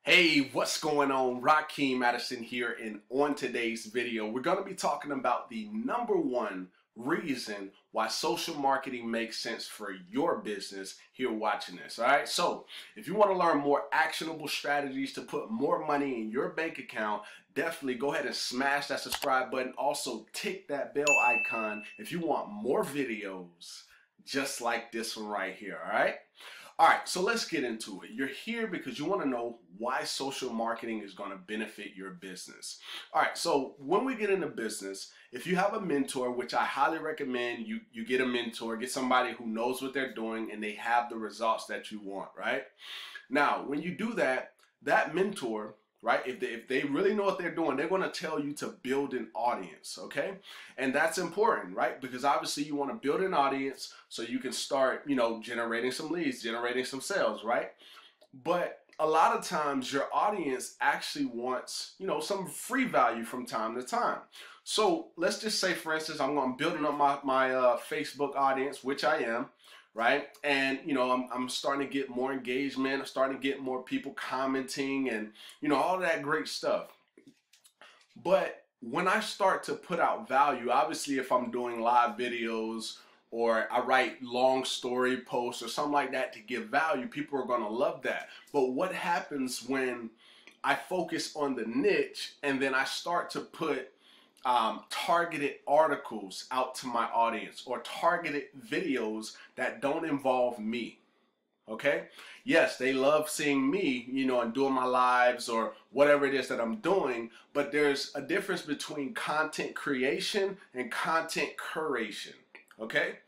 Hey, what's going on? Rakeem Madison here, and on today's video, we're going to be talking about the number one reason why social marketing makes sense for your business here watching this. All right, so if you want to learn more actionable strategies to put more money in your bank account, definitely go ahead and smash that subscribe button. Also, tick that bell icon if you want more videos just like this one right here. All right. All right, so let's get into it. You're here because you want to know why social marketing is going to benefit your business. All right, so when we get into business, if you have a mentor, which I highly recommend you get a mentor, get somebody who knows what they're doing and they have the results that you want, right? Now, when you do that, that mentor, right, if they really know what they're doing, they're going to tell you to build an audience, okay? And that's important, right? Because obviously you want to build an audience so you can start, generating some leads, generating some sales, right? But a lot of times your audience actually wants, some free value from time to time. So let's just say, for instance, I'm building up my Facebook audience, which I am, right? And I'm starting to get more engagement. I'm starting to get more people commenting and all that great stuff. But when I start to put out value, obviously if I'm doing live videos or I write long story posts or something like that to give value, people are going to love that. But what happens when I focus on the niche and then I start to put targeted articles out to my audience or targeted videos that don't involve me? Okay. Yes, they love seeing me, and doing my lives or whatever it is that I'm doing, but there's a difference between content creation and content curation. Okay.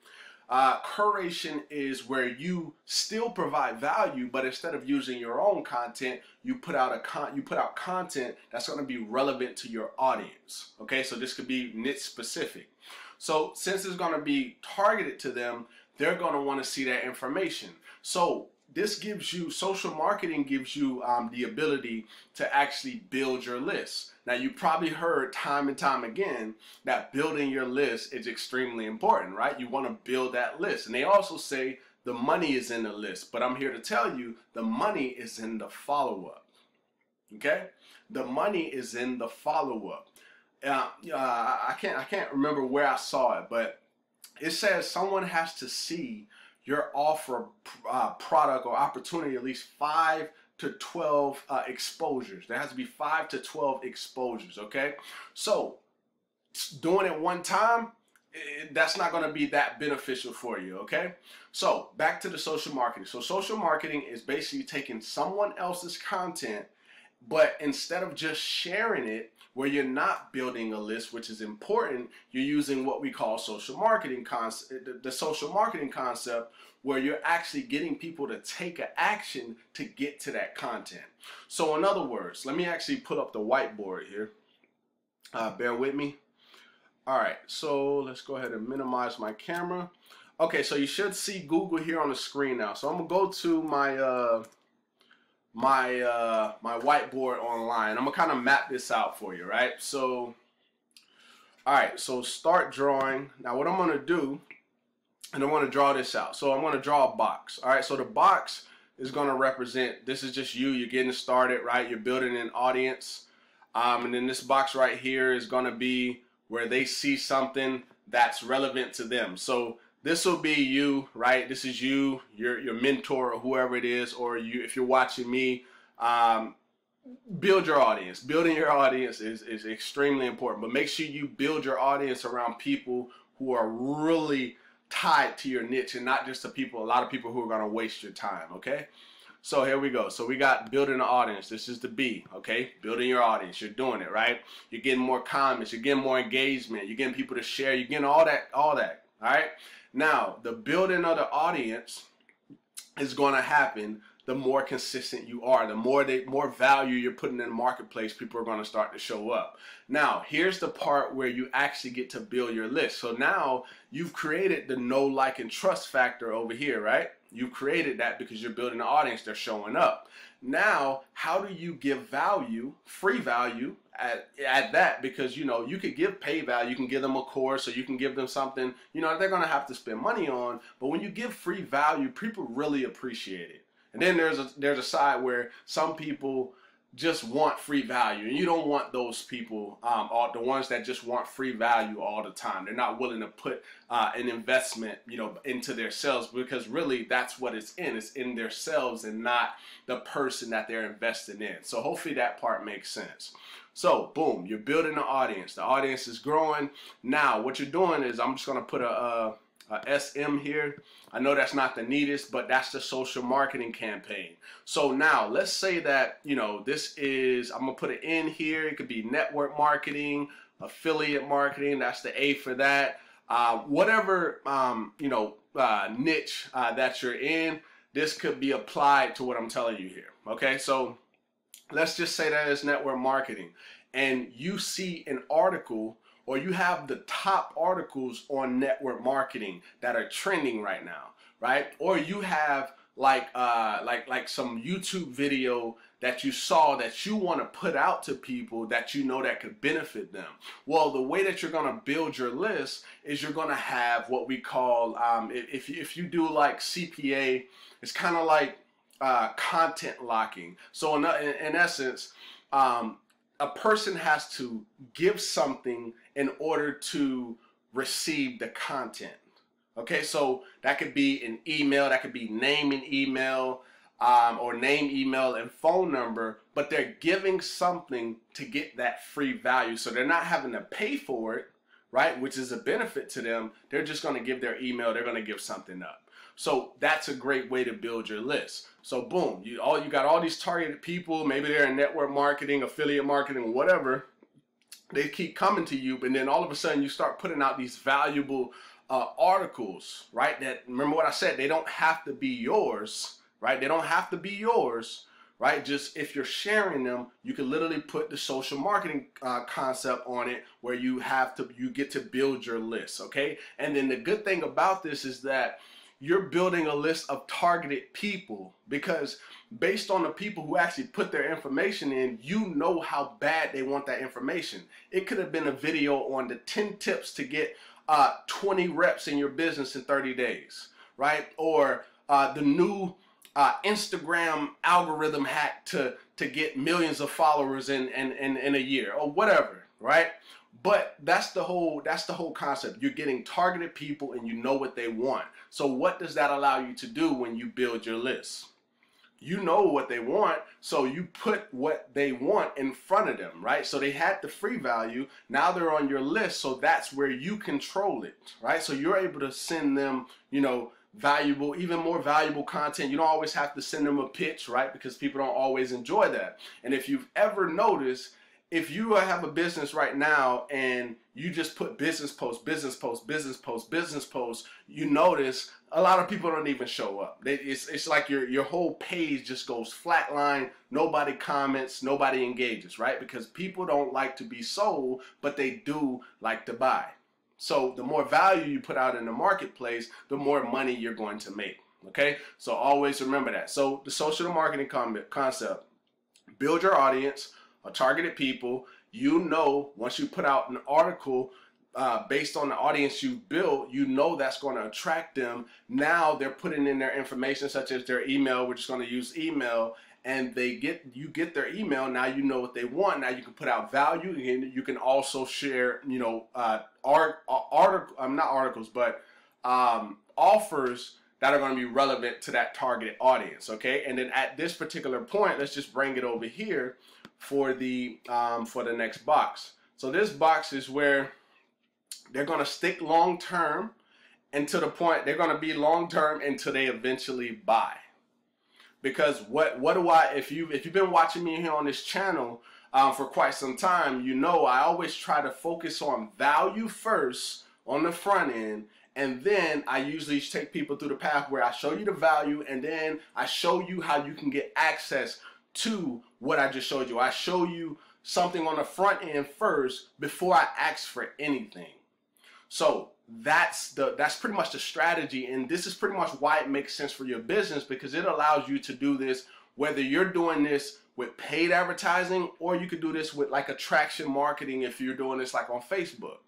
Curation is where you still provide value, but instead of using your own content, you put out content that's going to be relevant to your audience. Okay, so this could be niche specific. So since it's going to be targeted to them, they're going to want to see that information. So this gives you, social marketing gives you the ability to actually build your list. Now, you probably heard time and time again that building your list is extremely important, right? You want to build that list. And they also say the money is in the list, but I'm here to tell you the money is in the follow-up. Okay? The money is in the follow-up. I can't remember where I saw it, but it says someone has to see your offer, product or opportunity at least 5 to 12 exposures. There has to be 5 to 12 exposures, okay? So doing it one time, that's not going to be that beneficial for you, okay? So back to the social marketing. So social marketing is basically taking someone else's content, but instead of just sharing it, where you're not building a list, which is important, you're using what we call social marketing concept, the social marketing concept, where you're actually getting people to take an action to get to that content. So in other words, let me actually put up the whiteboard here. Bear with me. All right, so let's go ahead and minimize my camera. Okay, so you should see Google here on the screen now. So I'm gonna go to my my whiteboard online. I'm gonna kind of map this out for you, right? So, all right, so start drawing. Now what I'm gonna do, and I want to draw this out. So I'm gonna draw a box. All right, so the box is gonna represent, this is just you're getting started, right? You're building an audience. And then this box right here is gonna be where they see something that's relevant to them. So this will be you, right? This is you, your mentor or whoever it is, or you, if you're watching me, build your audience. Building your audience is extremely important, but make sure you build your audience around people who are really tied to your niche and not just a lot of people who are gonna waste your time, okay? So here we go. So we got building an audience. This is the B, okay? Building your audience. You're doing it, right? You're getting more comments. You're getting more engagement. You're getting people to share. You're getting all that, all right? Now, the building of the audience is going to happen the more consistent you are. The more value you're putting in the marketplace, people are going to start to show up. Now, here's the part where you actually get to build your list. So now you've created the know, like, and trust factor over here, right? You've created that because you're building an audience. They're showing up. Now, how do you give value, free value, at that? Because you could give pay value. You can give them a course, or you can give them something they're going to have to spend money on. But when you give free value, people really appreciate it. And then there's a side where some people just want free value, and you don't want those people, all the ones that just want free value all the time. They're not willing to put an investment, into their sales, because really that's what it's in their sales and not the person that they're investing in. So hopefully that part makes sense. So boom, you're building an audience. The audience is growing. Now what you're doing is, I'm just gonna put a SM here. I know that's not the neatest, but that's the social marketing campaign. So now let's say that, this is, I'm gonna put it in here. It could be network marketing, affiliate marketing. That's the A for that. Whatever, niche that you're in, this could be applied to what I'm telling you here. Okay, so let's just say that it's network marketing, and you see an article, or you have the top articles on network marketing that are trending right now, right? Or you have like some YouTube video that you saw that you want to put out to people that that could benefit them. Well, the way that you're going to build your list is you're going to have what we call, if you do like CPA, it's kind of like content locking. So in essence, a person has to give something in order to receive the content. Okay, so that could be an email, that could be name and email, or name, email, and phone number, but they're giving something to get that free value. So they're not having to pay for it, right? Which is a benefit to them. They're just going to give their email, they're going to give something up. So that's a great way to build your list. So boom, you got all these targeted people. Maybe they're in network marketing, affiliate marketing, whatever. They keep coming to you, and then all of a sudden you start putting out these valuable articles, right? That, remember what I said, they don't have to be yours, right? They don't have to be yours, right? Just if you're sharing them, you can literally put the social marketing concept on it, where you get to build your list, okay? And then the good thing about this is that you're building a list of targeted people, because based on the people who actually put their information in, you know how bad they want that information. It could have been a video on the 10 tips to get 20 reps in your business in 30 days, right? Or the new Instagram algorithm hack to get millions of followers in a year, or whatever, right? But that's the whole concept. You're getting targeted people, and you know what they want. So what does that allow you to do when you build your list? You know what they want, so you put what they want in front of them, right? So they had the free value, now they're on your list, so that's where you control it, right? So you're able to send them, valuable, even more valuable content. You don't always have to send them a pitch, right? Because people don't always enjoy that. And if you've ever noticed, if you have a business right now and you just put business post, business post, business post, business post, you notice a lot of people don't even show up. It's like your whole page just goes flatline. Nobody comments, nobody engages, right? Because people don't like to be sold, but they do like to buy. So the more value you put out in the marketplace, the more money you're going to make, okay? So always remember that. So the social marketing concept, build your audience, targeted people. Once you put out an article based on the audience you've built, that's going to attract them. Now they're putting in their information, such as their email. We're just going to use email, and you get their email. Now you know what they want. Now you can put out value, and you can also share, offers that are going to be relevant to that targeted audience. Okay, and then at this particular point, let's just bring it over here for the next box. So this box is where they're going to stick long term, and to the point they're going to be long term until they eventually buy. Because if you've been watching me here on this channel for quite some time, I always try to focus on value first on the front end, and then I usually take people through the path where I show you the value, and then I show you how you can get access to what I just showed you. I show you something on the front end first before I ask for anything. So that's pretty much the strategy, and this is pretty much why it makes sense for your business, because it allows you to do this whether you're doing this with paid advertising, or you could do this with like attraction marketing if you're doing this like on Facebook,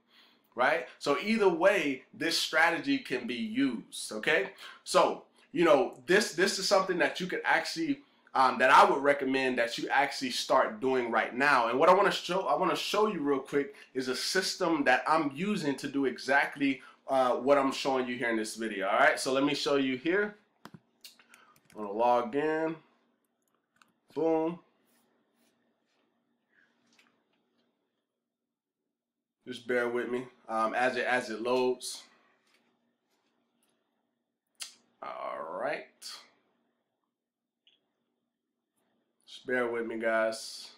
right? So either way, this strategy can be used, okay? So, this is something that you could actually that I would recommend that you actually start doing right now. And what I want to show you real quick is a system that I'm using to do exactly what I'm showing you here in this video. All right, so let me show you here. I'm gonna log in. Boom. Just bear with me as it loads. All right. Just bear with me, guys.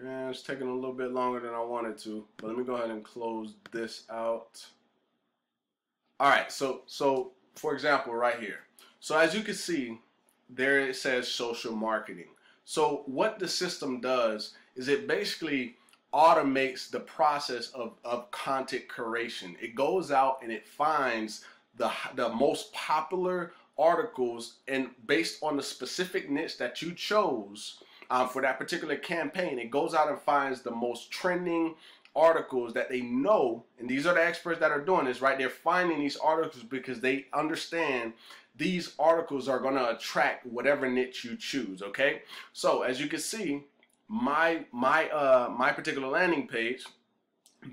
Yeah, it's taking a little bit longer than I wanted to, but let me go ahead and close this out. All right, so for example, right here. So as you can see, there it says social marketing. So what the system does is it basically automates the process of content creation. It goes out and it finds the most popular articles, and based on the specific niche that you chose for that particular campaign, it goes out and finds the most trending articles that they know, and these are the experts that are doing this, right? They're finding these articles because they understand these articles are going to attract whatever niche you choose. Okay, so as you can see, my particular landing page,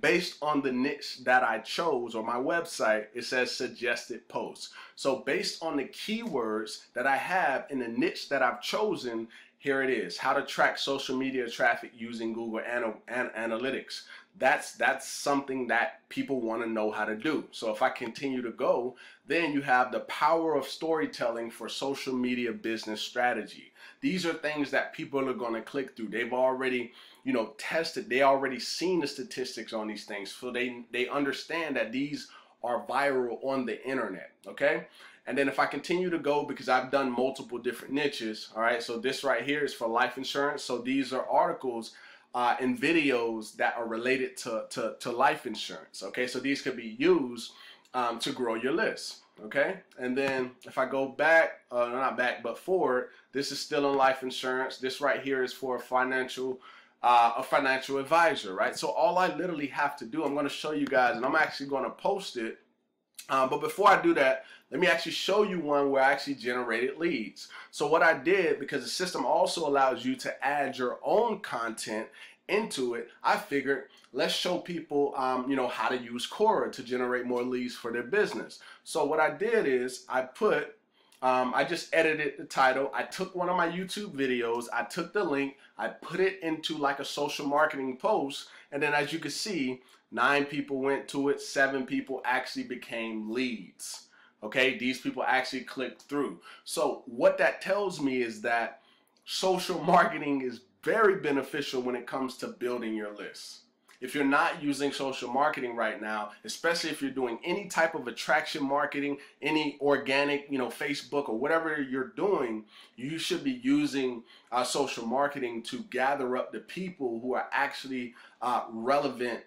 based on the niche that I chose, or my website, it says suggested posts. So based on the keywords that I have in the niche that I've chosen, here it is: how to track social media traffic using Google Analytics. That's something that people want to know how to do. So if I continue to go, then you have the power of storytelling for social media business strategy. These are things that people are going to click through. They've already, tested. They already seen the statistics on these things, so they understand that these are viral on the internet. Okay. And then if I continue to go, because I've done multiple different niches, all right, so this right here is for life insurance. So these are articles and videos that are related to life insurance. Okay, so these could be used to grow your list. Okay, and then if I go back, not back, but forward, this is still in life insurance. This right here is for a financial advisor, right? So all I literally have to do, I'm going to show you guys, and I'm actually going to post it. But before I do that, let me actually show you one where I actually generated leads. So what I did, because the system also allows you to add your own content into it, I figured let's show people how to use Quora to generate more leads for their business. So what I did is I just edited the title. I took one of my YouTube videos, I took the link, I put it into like a social marketing post, and then as you can see, 9 people went to it, 7 people actually became leads. Okay, these people actually clicked through. So what that tells me is that social marketing is very beneficial when it comes to building your list. If you're not using social marketing right now, especially if you're doing any type of attraction marketing, any organic, Facebook or whatever you're doing, you should be using social marketing to gather up the people who are actually relevant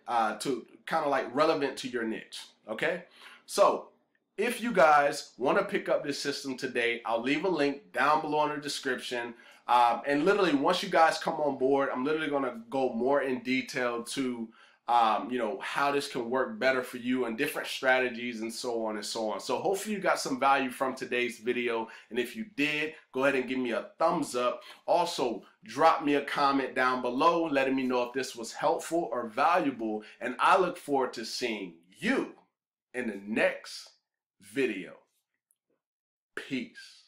to your niche. Okay, so if you guys want to pick up this system today, I'll leave a link down below in the description. And literally, once you guys come on board, I'm literally going to go more in detail to, how this can work better for you and different strategies and so on and so on. So hopefully you got some value from today's video. And if you did, go ahead and give me a thumbs up. Also, drop me a comment down below letting me know if this was helpful or valuable. And I look forward to seeing you in the next video. Peace.